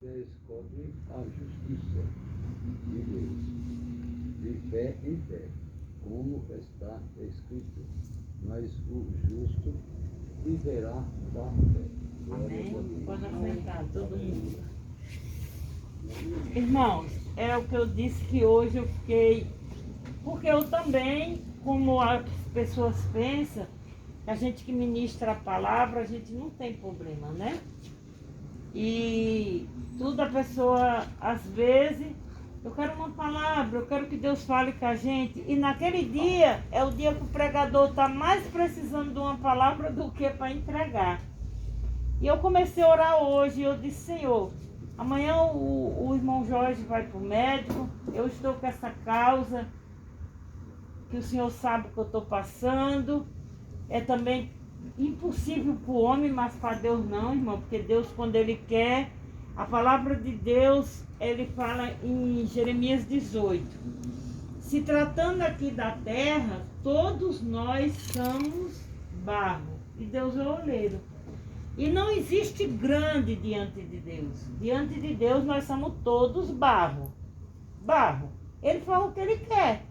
Descobre a justiça de Deus, de fé em fé, como está escrito, mas o justo viverá da fé. Amém? Pode assentar, todo mundo. Irmãos, é o que eu disse que hoje eu fiquei... Porque eu também, como as pessoas pensam, a gente que ministra a palavra, a gente não tem problema, né? E tudo a pessoa, às vezes, eu quero uma palavra, eu quero que Deus fale com a gente. E naquele dia, é o dia que o pregador está mais precisando de uma palavra do que para entregar. E eu comecei a orar hoje, e eu disse, Senhor, amanhã o irmão Jorge vai para o médico, eu estou com essa causa, que o Senhor sabe o que eu estou passando. É também impossível para o homem, mas para Deus não, irmão, porque Deus, quando Ele quer, a palavra de Deus, Ele fala em Jeremias 18. Se tratando aqui da terra, todos nós somos barro, e Deus é o oleiro. E não existe grande diante de Deus. Diante de Deus nós somos todos barro. Barro. Ele fala o que Ele quer.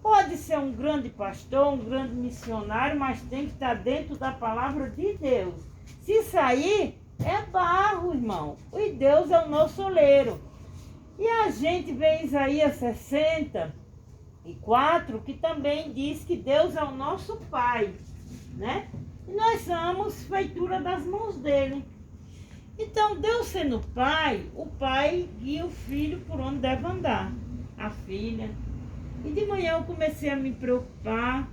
Pode ser um grande pastor, um grande missionário, mas tem que estar dentro da palavra de Deus. Se sair, é barro, irmão. E Deus é o nosso oleiro. E a gente vê em Isaías 64, que também diz que Deus é o nosso Pai, né? E nós somos feitura das mãos dele. Então, Deus sendo Pai, o Pai guia o filho por onde deve andar. A filha. E de manhã eu comecei a me preocupar.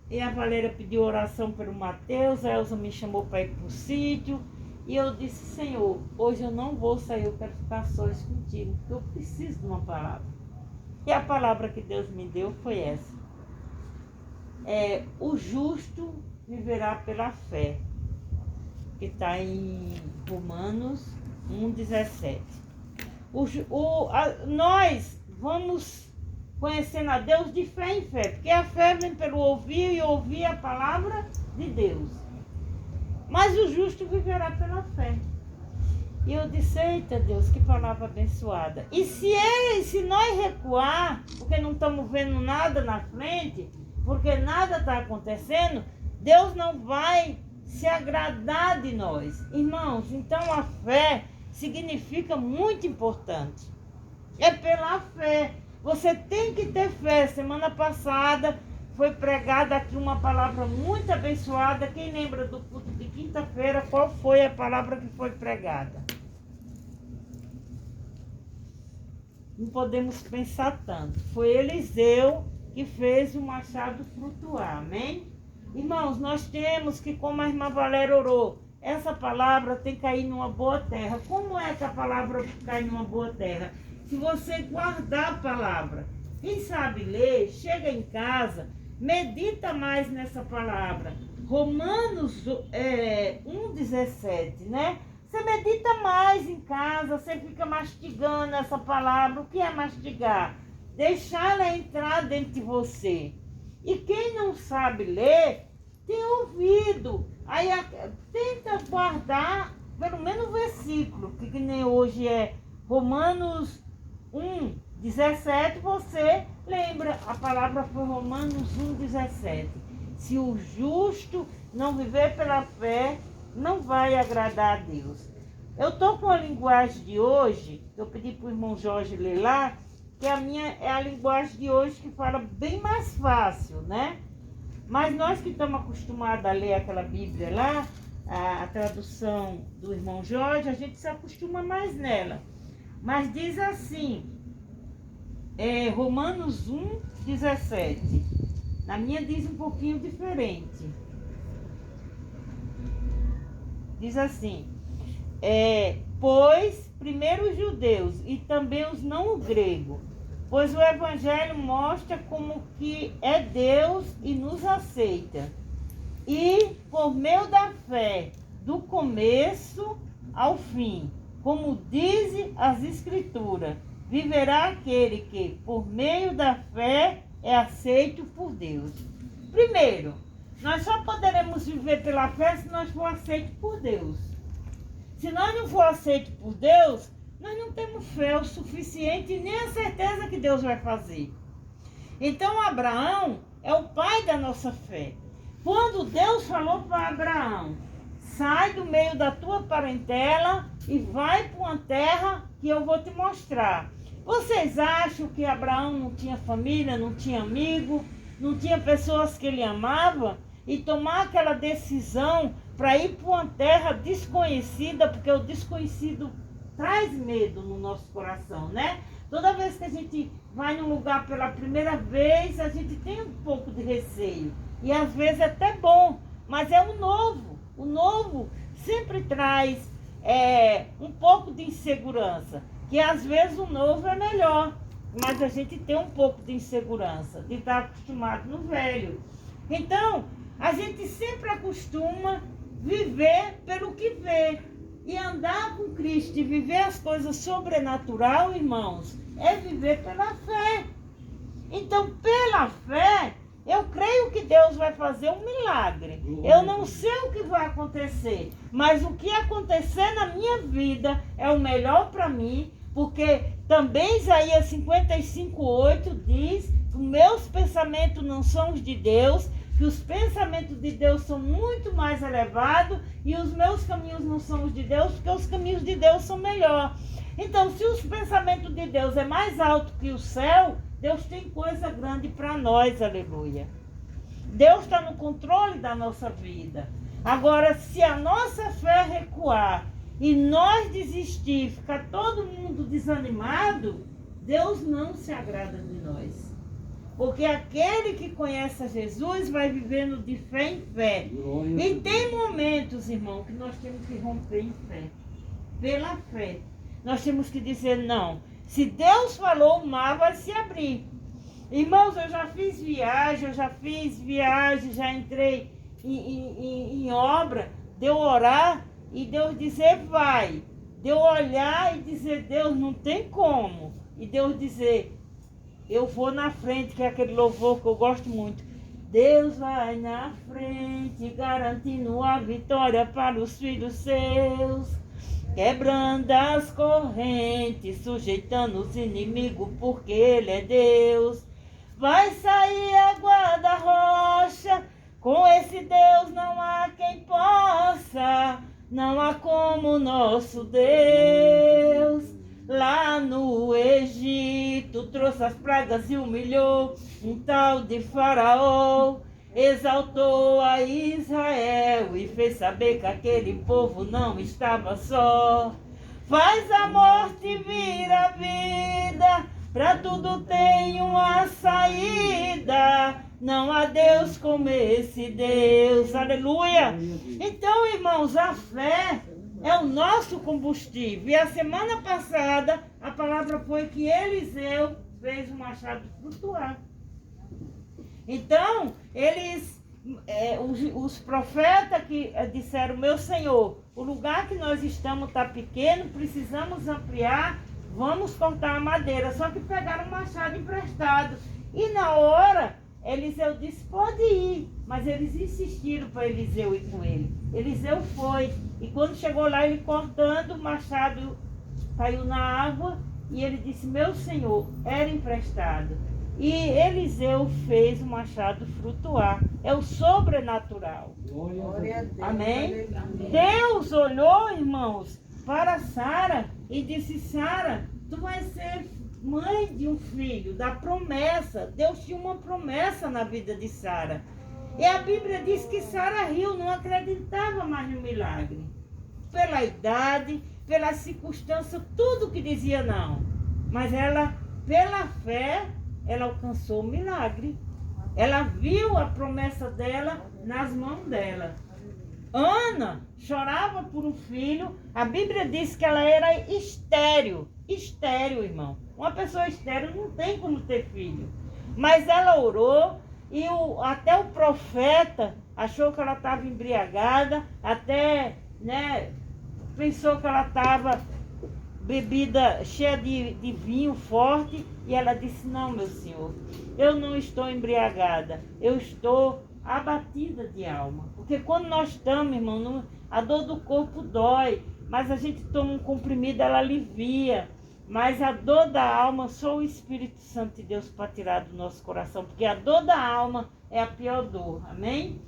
E a Valéria pediu oração pelo Mateus. A Elza me chamou para ir para o sítio. E eu disse, Senhor, hoje eu não vou sair, eu quero ficar sós contigo, porque eu preciso de uma palavra. E a palavra que Deus me deu foi essa. O justo viverá pela fé, que está em Romanos 1,17. Nós vamos conhecendo a Deus de fé em fé, porque a fé vem pelo ouvir e ouvir a palavra de Deus. Mas o justo viverá pela fé. E eu disse, eita Deus, que palavra abençoada. E se nós recuar, porque não estamos vendo nada na frente, porque nada está acontecendo, Deus não vai se agradar de nós. Irmãos, então a fé significa muito importante. É pela fé. Você tem que ter fé. Semana passada foi pregada aqui uma palavra muito abençoada. Quem lembra do culto de quinta-feira, qual foi a palavra que foi pregada? Não podemos pensar tanto. Foi Eliseu que fez o machado flutuar, amém? Irmãos, nós temos que, como a irmã Valéria orou, essa palavra tem que cair numa boa terra. Como é que a palavra cai numa boa terra? Se você guardar a palavra. Quem sabe ler, chega em casa, medita mais nessa palavra. Romanos 1,17, né? Você medita mais em casa, você fica mastigando essa palavra. O que é mastigar? Deixar ela entrar dentro de você. E quem não sabe ler, tem ouvido. Aí tenta guardar pelo menos o versículo, que nem hoje é Romanos 1,17, você lembra, a palavra foi Romanos 1,17. Se o justo não viver pela fé, não vai agradar a Deus. Eu estou com a linguagem de hoje, eu pedi para o irmão Jorge ler lá, que a minha é a linguagem de hoje que fala bem mais fácil, né? Mas nós que estamos acostumados a ler aquela Bíblia lá, a tradução do irmão Jorge, a gente se acostuma mais nela. Mas diz assim, Romanos 1,17. Na minha diz um pouquinho diferente. Diz assim, pois primeiro os judeus e também os não gregos, pois o Evangelho mostra como que é Deus e nos aceita. E por meio da fé, do começo ao fim, como dizem as Escrituras, viverá aquele que, por meio da fé, é aceito por Deus. Primeiro, nós só poderemos viver pela fé se nós for aceitos por Deus. Se nós não for aceitos por Deus, nós não temos fé o suficiente e nem a certeza que Deus vai fazer. Então Abraão é o pai da nossa fé. Quando Deus falou para Abraão, sai do meio da tua parentela e vai para uma terra que eu vou te mostrar. Vocês acham que Abraão não tinha família, não tinha amigo, não tinha pessoas que ele amava? E tomar aquela decisão para ir para uma terra desconhecida, porque o desconhecido traz medo no nosso coração, né? Toda vez que a gente vai num lugar pela primeira vez, a gente tem um pouco de receio. E às vezes é até bom, mas é o novo. O novo sempre traz um pouco de insegurança, que às vezes o novo é melhor, mas a gente tem um pouco de insegurança, de estar acostumado no velho. Então, a gente sempre acostuma viver pelo que vê. E andar com Cristo e viver as coisas sobrenatural, irmãos, é viver pela fé. Então, pela fé, eu creio que Deus vai fazer um milagre. Eu não sei o que vai acontecer, mas o que acontecer na minha vida é o melhor para mim, porque também Isaías 55:8 diz que os meus pensamentos não são os de Deus, que os pensamentos de Deus são muito mais elevados e os meus caminhos não são os de Deus, porque os caminhos de Deus são melhores. Então, se os pensamentos de Deus é mais alto que o céu, Deus tem coisa grande para nós, aleluia. Deus está no controle da nossa vida. Agora, se a nossa fé recuar e nós desistir, ficar todo mundo desanimado, Deus não se agrada de nós. Porque aquele que conhece a Jesus vai vivendo de fé em fé. E tem momentos, irmão, que nós temos que romper em fé. Pela fé. Nós temos que dizer não. Se Deus falou, o mar vai se abrir. Irmãos, eu já fiz viagem, já entrei em obra, de eu orar e Deus dizer vai. De eu olhar e dizer, Deus, não tem como. E Deus dizer, eu vou na frente, que é aquele louvor que eu gosto muito. Deus vai na frente, garantindo a vitória para os filhos seus. Quebrando as correntes, sujeitando os inimigos, porque Ele é Deus. Vai sair água da rocha, com esse Deus não há quem possa. Não há como nosso Deus. Lá no Egito trouxe as pragas e humilhou um tal de Faraó. Exaltou a Israel e fez saber que aquele povo não estava só. Faz a morte vir a vida, para tudo tem uma saída. Não há Deus como esse Deus. Aleluia! Então, irmãos, a fé é o nosso combustível. E a semana passada, a palavra foi que Eliseu fez o machado flutuar. Então, os profetas que disseram, meu Senhor, o lugar que nós estamos está pequeno, precisamos ampliar, vamos cortar a madeira. Só que pegaram o machado emprestado. E na hora, Eliseu disse, pode ir. Mas eles insistiram para Eliseu ir com ele. Eliseu foi. E quando chegou lá, ele cortando, o machado caiu na água. E ele disse, meu Senhor, era emprestado. E Eliseu fez o machado flutuar. É o sobrenatural. Amém? Deus olhou, irmãos, para Sara e disse, Sara, tu vais ser mãe de um filho, da promessa. Deus tinha uma promessa na vida de Sara. E a Bíblia diz que Sara riu, não acreditava mais no milagre. Pela idade, pela circunstância, tudo que dizia não. Mas ela, pela fé, ela alcançou o milagre. Ela viu a promessa dela nas mãos dela. Ana chorava por um filho. A Bíblia diz que ela era estéril. Estéril, irmão. Uma pessoa estéril não tem como ter filho. Mas ela orou e até o profeta achou que ela estava embriagada, até pensou que ela estava bebida cheia de vinho forte, e ela disse, não, meu senhor, eu não estou embriagada, eu estou abatida de alma. Porque quando nós estamos, irmão, a dor do corpo dói, mas a gente toma um comprimido, ela alivia. Mas a dor da alma, só o Espírito Santo de Deus para tirar do nosso coração, porque a dor da alma é a pior dor, amém?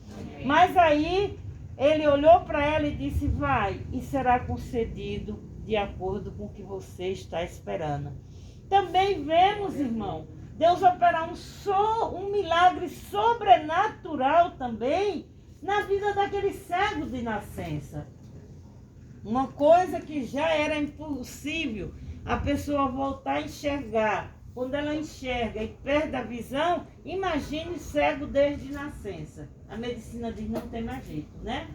Mas aí ele olhou para ela e disse: vai, e será concedido de acordo com o que você está esperando. Também vemos, irmão, Deus operar um milagre sobrenatural também na vida daquele cego de nascença. Uma coisa que já era impossível a pessoa voltar a enxergar. Quando ela enxerga e perde a visão, imagine cego desde nascença. A medicina diz não tem mais jeito, né?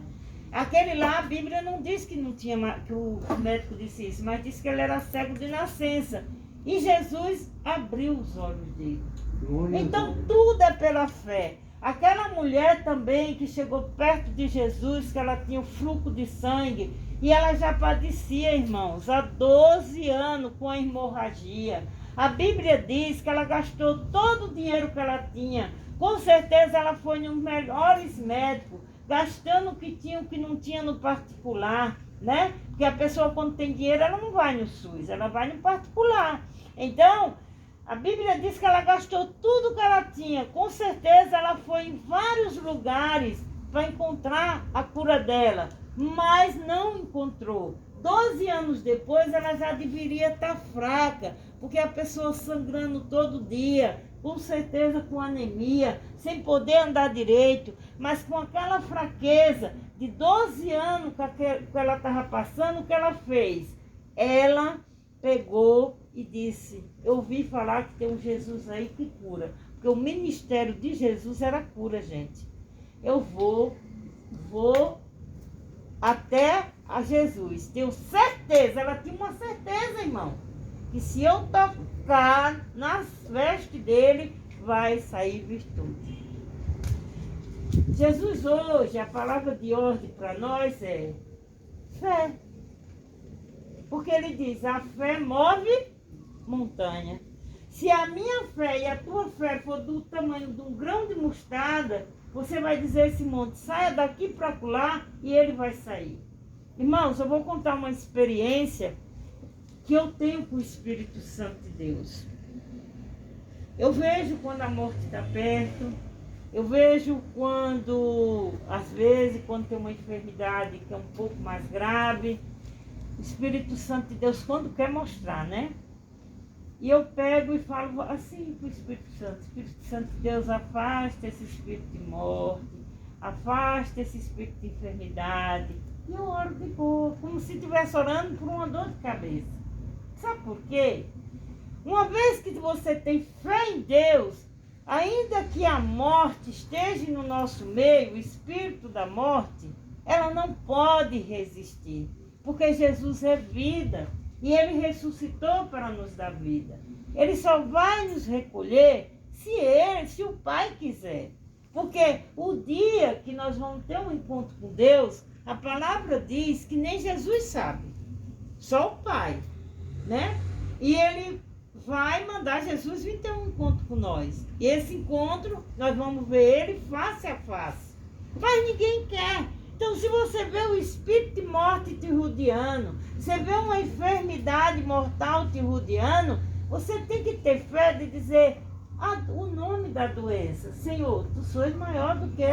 Aquele lá, a Bíblia não diz que não tinha mais, que o médico disse isso, mas disse que ele era cego de nascença. E Jesus abriu os olhos dele. Então tudo é pela fé. Aquela mulher também que chegou perto de Jesus, que ela tinha o fluxo de sangue, e ela já padecia, irmãos, há 12 anos com a hemorragia. A Bíblia diz que ela gastou todo o dinheiro que ela tinha. Com certeza ela foi nos melhores médicos, gastando o que tinha, o que não tinha no particular, né? Porque a pessoa, quando tem dinheiro, ela não vai no SUS, ela vai no particular. Então, a Bíblia diz que ela gastou tudo que ela tinha. Com certeza ela foi em vários lugares para encontrar a cura dela, mas não encontrou. 12 anos depois ela já deveria estar fraca, porque a pessoa sangrando todo dia, com certeza com anemia, sem poder andar direito, mas com aquela fraqueza de 12 anos que ela estava passando, o que ela fez? Ela pegou e disse: eu ouvi falar que tem um Jesus aí que cura, porque o ministério de Jesus era cura, gente. Eu vou até a Jesus. Tenho certeza, ela tinha uma certeza, irmão, que se eu tocar nas vestes dele, vai sair virtude. Jesus hoje, a palavra de ordem para nós é fé. Porque ele diz: a fé move montanha. Se a minha fé e a tua fé for do tamanho de um grão de mostarda, você vai dizer a esse monte: saia daqui para lá, e ele vai sair. Irmãos, eu vou contar uma experiência que eu tenho com o Espírito Santo de Deus. Eu vejo quando a morte está perto, eu vejo quando, às vezes, quando tem uma enfermidade que é um pouco mais grave, o Espírito Santo de Deus, quando quer mostrar, né? E eu pego e falo assim para o Espírito Santo de Deus, afasta esse espírito de morte, afasta esse espírito de enfermidade. E eu oro de boa, como se estivesse orando por uma dor de cabeça. Sabe por quê? Uma vez que você tem fé em Deus, ainda que a morte esteja no nosso meio, o espírito da morte, ela não pode resistir, porque Jesus é vida. E ele ressuscitou para nos dar vida. Ele só vai nos recolher se o Pai quiser. Porque o dia que nós vamos ter um encontro com Deus, a palavra diz que nem Jesus sabe. Só o Pai, né? E ele vai mandar Jesus vir ter um encontro com nós. E esse encontro, nós vamos ver ele face a face. Mas ninguém quer. Então, se você vê o espírito de morte te rodeando, você vê uma enfermidade mortal te rodeando, você tem que ter fé de dizer o nome da doença: Senhor, tu sois maior do que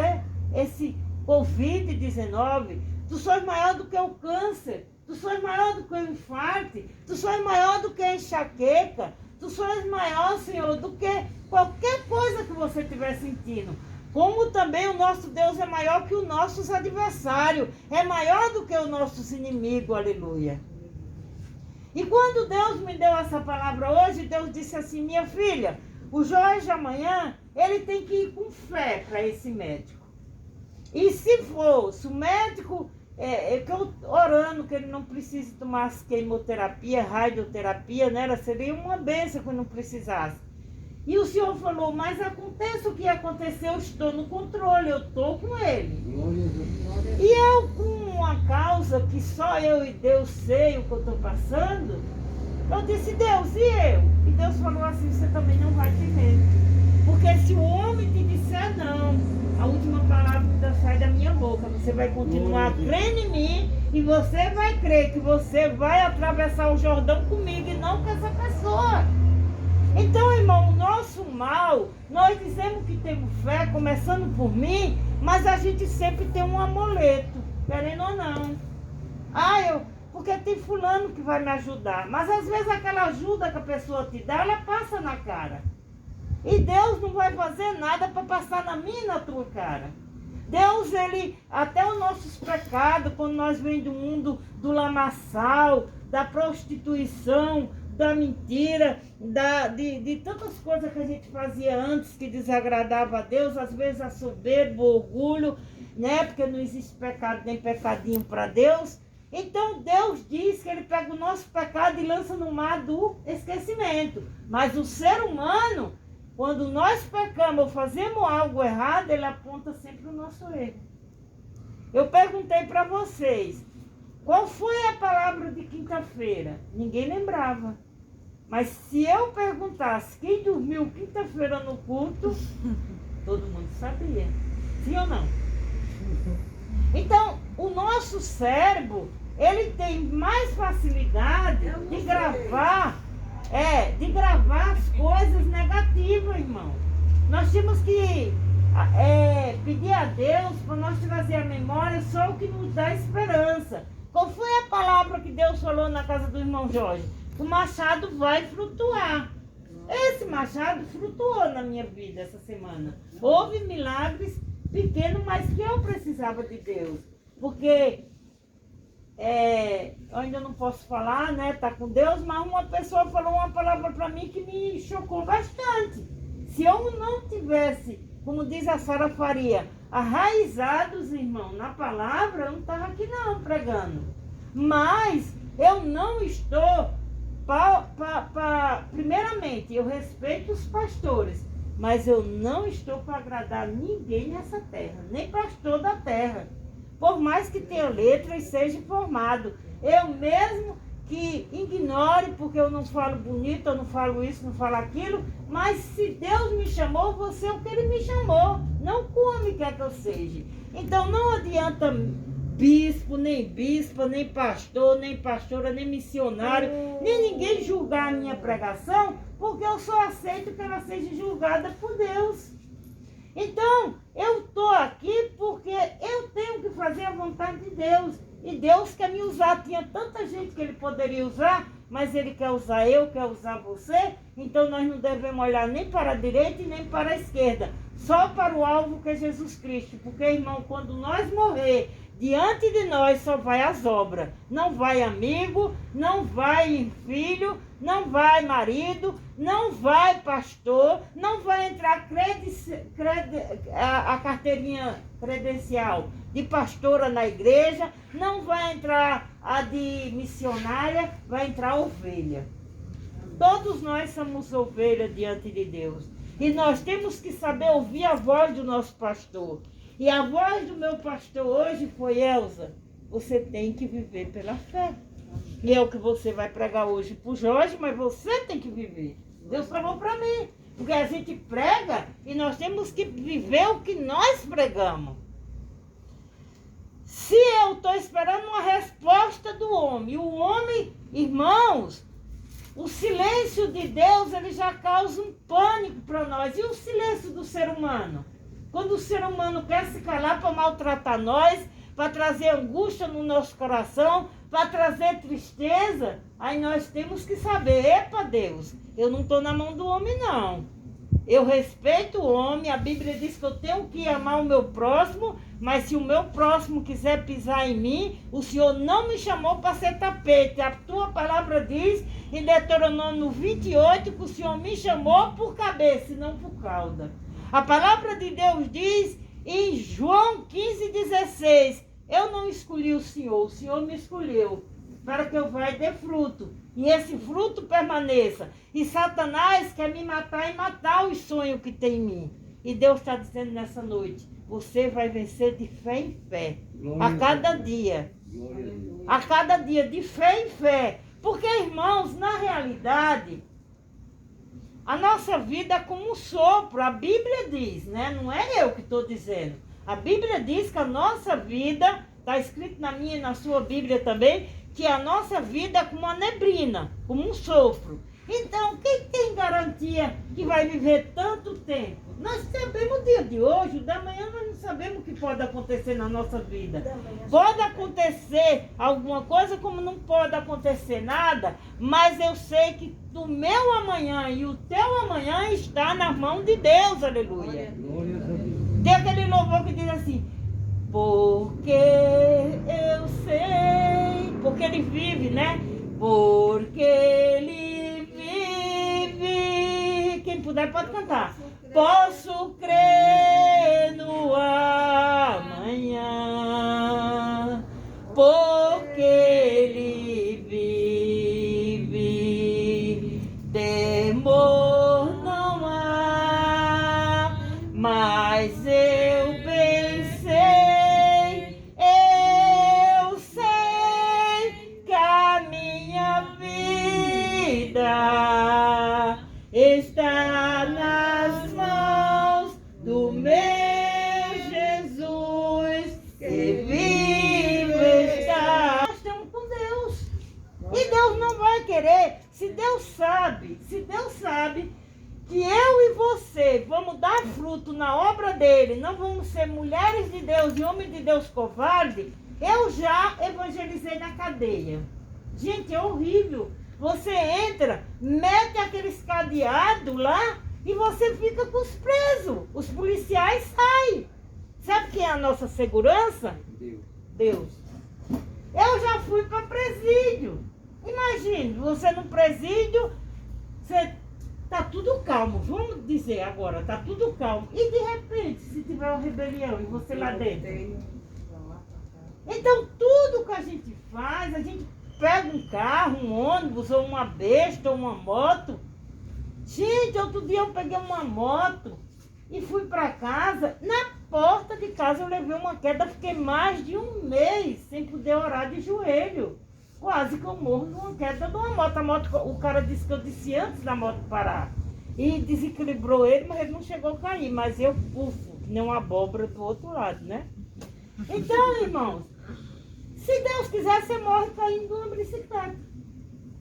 esse Covid-19, tu sois maior do que o câncer, tu sois maior do que o infarto, tu sois maior do que a enxaqueca, tu sois maior, Senhor, do que qualquer coisa que você estiver sentindo. Como também o nosso Deus é maior que os nossos adversários, é maior do que os nossos inimigos, aleluia. E quando Deus me deu essa palavra hoje, Deus disse assim: minha filha, o Jorge amanhã, ele tem que ir com fé para esse médico. E se o médico, que eu orando que ele não precise tomar quimioterapia, radioterapia, né? Seria uma bênção que eu não precisasse. E o Senhor falou: mas aconteça o que aconteceu, eu estou no controle, eu estou com ele. E eu, com uma causa que só eu e Deus sei o que eu estou passando, eu disse: Deus, e eu? E Deus falou assim: você também não vai ter medo. Porque se o homem te disser não, a última palavra ainda sai da minha boca. Você vai continuar crendo em mim E você vai crer que você vai atravessar o Jordão comigo e não com essa pessoa. Então, irmão, o nosso mal, nós dizemos que temos fé, começando por mim, mas a gente sempre tem um amuleto, querendo ou não. Porque tem fulano que vai me ajudar. Mas às vezes aquela ajuda que a pessoa te dá, ela passa na cara. E Deus não vai fazer nada para passar na minha e na tua cara. Deus, ele, até os nossos pecados, quando nós vem do mundo do lamaçal, da prostituição, da mentira, de tantas coisas que a gente fazia antes que desagradava a Deus, às vezes a soberba, o orgulho, né? Porque não existe pecado nem pecadinho para Deus. Então Deus diz que ele pega o nosso pecado e lança no mar do esquecimento. Mas o ser humano, quando nós pecamos ou fazemos algo errado, ele aponta sempre o nosso erro. Eu perguntei para vocês, qual foi a palavra de quinta-feira? Ninguém lembrava. Mas se eu perguntasse quem dormiu quinta-feira no culto, todo mundo sabia. Sim ou não? Então, o nosso cérebro, ele tem mais facilidade de gravar as coisas negativas, irmão. Nós temos que pedir a Deus para nós trazer à memória só o que nos dá esperança. Qual foi a palavra que Deus falou na casa do irmão Jorge? O machado vai flutuar. Esse machado flutuou na minha vida essa semana. Houve milagres pequenos, mas que eu precisava de Deus. Porque eu ainda não posso falar, né? Tá com Deus, mas uma pessoa falou uma palavra para mim que me chocou bastante. Se eu não tivesse, como diz a Sara Faria, arraizados, irmão, na palavra, eu não estava aqui não pregando. Mas eu não estou... Primeiramente, eu respeito os pastores, mas eu não estou para agradar ninguém nessa terra, nem pastor da terra. Por mais que tenha letra e seja formado. Eu mesmo que ignore, porque eu não falo bonito, eu não falo isso, não falo aquilo, mas se Deus me chamou, você é o que Ele me chamou, não como quer que eu seja. Então não adianta bispo, nem bispa, nem pastor, nem pastora, nem missionário, nem ninguém julgar a minha pregação, porque eu só aceito que ela seja julgada por Deus. Então, eu estou aqui porque eu tenho que fazer a vontade de Deus. E Deus quer me usar. Tinha tanta gente que Ele poderia usar, mas Ele quer usar eu, quer usar você. Então, nós não devemos olhar nem para a direita e nem para a esquerda. Só para o alvo que é Jesus Cristo. Porque, irmão, quando nós morrer, diante de nós só vai as obras. Não vai amigo, não vai filho, não vai marido, não vai pastor, não vai entrar a carteirinha credencial de pastora na igreja, não vai entrar a de missionária, vai entrar ovelha. Todos nós somos ovelha diante de Deus. E nós temos que saber ouvir a voz do nosso pastor. E a voz do meu pastor hoje foi: Elza, você tem que viver pela fé. E é o que você vai pregar hoje para o Jorge, mas você tem que viver. Deus falou para mim. Porque a gente prega e nós temos que viver o que nós pregamos. Se eu estou esperando uma resposta do homem, e o homem, irmãos, o silêncio de Deus, ele já causa um pânico para nós. E o silêncio do ser humano? Quando o ser humano quer se calar para maltratar nós, para trazer angústia no nosso coração, para trazer tristeza, aí nós temos que saber: epa, Deus, eu não estou na mão do homem, não. Eu respeito o homem, a Bíblia diz que eu tenho que amar o meu próximo, mas se o meu próximo quiser pisar em mim, o Senhor não me chamou para ser tapete. A tua palavra diz em Deuteronômio 28 que o Senhor me chamou por cabeça e não por cauda. A palavra de Deus diz em João 15,16: eu não escolhi o Senhor me escolheu para que eu vá e dê fruto. E esse fruto permaneça. E Satanás quer me matar e matar os sonhos que tem em mim. E Deus está dizendo nessa noite: você vai vencer de fé em fé. A cada dia. A cada dia, de fé em fé. Porque, irmãos, na realidade, a nossa vida é como um sopro. A Bíblia diz, né? Não é eu que estou dizendo. A Bíblia diz que a nossa vida Está escrito na minha e na sua Bíblia também que a nossa vida é como uma neblina, como um sopro. Então, quem tem garantia que vai viver tanto tempo? Nós sabemos o dia de hoje, o da manhã nós não sabemos o que pode acontecer na nossa vida. Pode acontecer alguma coisa, como não pode acontecer nada, mas eu sei que o meu amanhã e o teu amanhã está nas mãos de Deus, aleluia. Tem aquele louvor que diz assim, porque eu sei, porque ele vive, né? Porque ele vive. Quem puder pode cantar. Posso crer no amanhã, porque ele vive. Temor não há, mas eu bem sei, eu sei que a minha vida está nas mãos do meu Jesus, que vive está. Nós estamos com Deus. E Deus não vai querer, se Deus sabe que eu e você vamos dar fruto na obra dele, não vamos ser mulheres de Deus e homens de Deus covarde, eu já evangelizei na cadeia. Gente, é horrível. Você entra, mete aqueles cadeados lá e você fica com os presos. Os policiais saem. Sabe quem é a nossa segurança? Deus. Eu já fui para presídio. Imagine, você no presídio, você tá tudo calmo. Vamos dizer agora, tá tudo calmo. E de repente, se tiver uma rebelião e você lá dentro. Então tudo que a gente faz, a gente pega um carro, um ônibus, ou uma besta, ou uma moto. Gente, outro dia eu peguei uma moto e fui para casa. Na porta de casa eu levei uma queda, fiquei mais de um mês sem poder orar de joelho. Quase que eu morro numa queda de uma moto. O cara disse que eu disse antes da moto parar. E desequilibrou ele, mas ele não chegou a cair. Mas eu pufo, nem uma abóbora do outro lado, né? Então, irmãos, se Deus quiser, você morre caindo de uma bicicleta.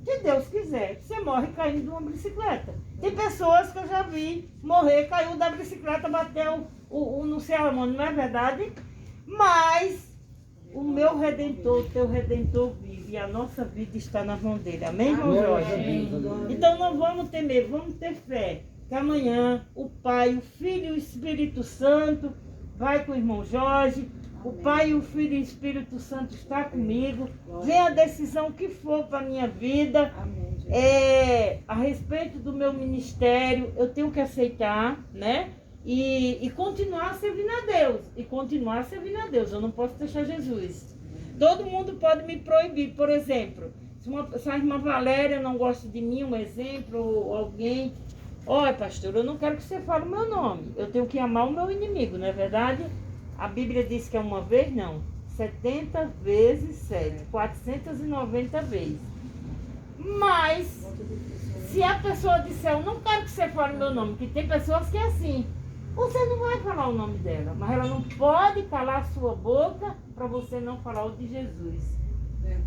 Se Deus quiser, você morre caindo de uma bicicleta. Tem pessoas que eu já vi morrer, caiu da bicicleta, bateu o não sei aonde, não é verdade? Mas o meu Redentor, o teu Redentor vive e a nossa vida está na mão dele. Amém, irmão Jorge? Então não vamos ter medo, vamos ter fé. Que amanhã o Pai, o Filho e o Espírito Santo vai com o irmão Jorge. O Pai, o Filho e o Espírito Santo está comigo. Vem a decisão que for para a minha vida. A respeito do meu ministério, eu tenho que aceitar, né? E continuar servindo a Deus. Eu não posso deixar Jesus. Todo mundo pode me proibir. Por exemplo, se a irmã Valéria não gosta de mim, um exemplo, ou alguém... Olha, pastor, eu não quero que você fale o meu nome. Eu tenho que amar o meu inimigo, não é verdade? A Bíblia diz que é uma vez, não. 70 vezes 7, 490 vezes. Mas, se a pessoa disser, eu não quero que você fale meu nome, porque tem pessoas que é assim, você não vai falar o nome dela, mas ela não pode calar a sua boca para você não falar o de Jesus.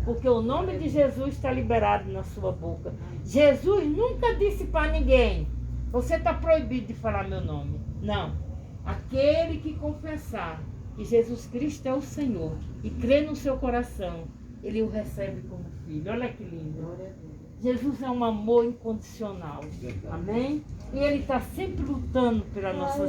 Porque o nome de Jesus está liberado na sua boca. Jesus nunca disse para ninguém, você está proibido de falar meu nome. Não. Aquele que confessar que Jesus Cristo é o Senhor e crê no seu coração, ele o recebe como filho. Olha que lindo. Jesus é um amor incondicional. Amém? E ele está sempre lutando pela nossa